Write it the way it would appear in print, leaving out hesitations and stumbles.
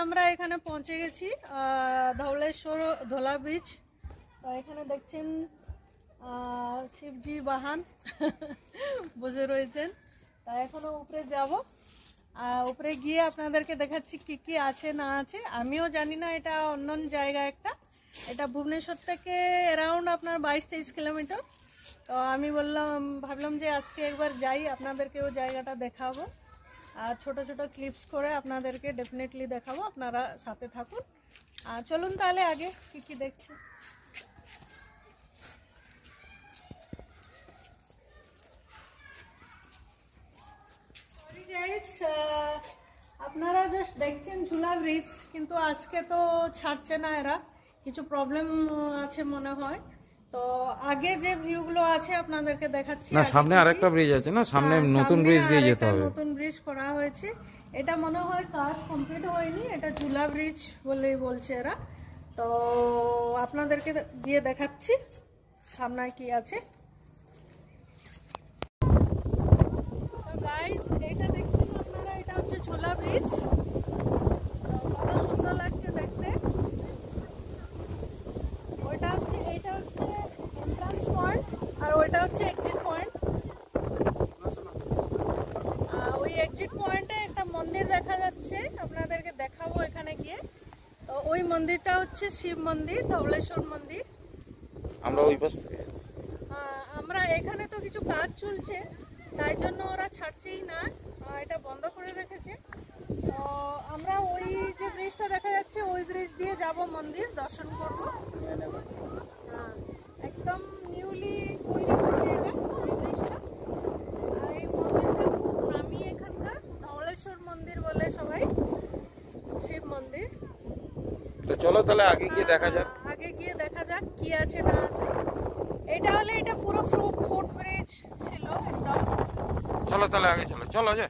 আমরা এখানে পৌঁছে গেছি ধবলেশ্বর ধোলা ব্রিজ। তো এখানে দেখছেন শিবজি বাহন বসে রয়েছেন। তা এখনো উপরে যাব, উপরে গিয়ে আপনাদেরকে দেখাচ্ছি কি কি আছে না আছে। আমিও জানি না, এটা অন্য জায়গা একটা, এটা ভুবনেশ্বর থেকে অ্যারাউন্ড আপনার 22-23 কিলোমিটার। তো আমি ভাবলাম যে আজকে একবার যাই, আপনাদেরকেও জায়গাটা দেখাবো আর ছোট ছোট ক্লিপস করে আপনাদেরকে ডেফিনেটলি দেখাবো। আপনারা সাথে থাকুন। চলুন তাহলে আগে কি কি দেখছি। আপনারা জাস্ট দেখছেন ঝুলা ব্রিজ, কিন্তু আজকে তো ছাড়ছে না এরা, কিছু প্রবলেম আছে মনে হয়। তো আগে যে ভিউগুলো আছে আপনাদেরকে দেখাচ্ছি। না, সামনে আরেকটা ব্রিজ আছে না, সামনে নতুন ব্রিজ দিয়ে যেতে হবে। নতুন ব্রিজ করা হয়েছে, এটা মনে হয় কাজ কমপ্লিট হয়নি, এটা ঝুলা ব্রিজ বলেই বলছে এরা। তো আপনাদেরকে গিয়ে দেখাচ্ছি সামনে কি আছে। তো গাইস, এটা দেখছেন আপনারা, এটা হচ্ছে ঝুলা ব্রিজ। কত সুন্দর লাগছে দেখতে। এইটা হচ্ছে এন্ট্রান্স পয়েন্ট আর ওইটা হচ্ছে এক্সিট পয়েন্ট। ওই এক্সিট পয়েন্টে একটা মন্দির দেখা যাচ্ছে, আপনাদেরকে দেখাবো এখানে গিয়ে। তো ওই মন্দিরটা হচ্ছে শিব মন্দির, ধবলেশ্বর মন্দির। আমরা ওই পাশ থেকে আমরা এখানে তো কিছু কাজ চলছে, তাই জন্য ওরা ছাড়ছেই না, এটা বন্ধ করে রেখেছে। তো আমরা ওই যে ব্রিজটা দেখা যাচ্ছে ওই ব্রিজ দিয়ে যাব, মন্দির দর্শন করব। একদম নিউলি তৈরি হয়েছে এটা, এই ব্রিজটা। আর এই মন্দিরটা খুব নামি এখানকার, ধবলেশ্বর মন্দির বলে সবাই, শিব মন্দির। তো চলো তাহলে আগে গিয়ে দেখা যাক। আগে গিয়ে দেখা যাক কি আছে না আছে। এটা হলে এটা পুরো ফুট ব্রিজ ছিল একদম। চলো তাহলে আগে চলো, চলো যে।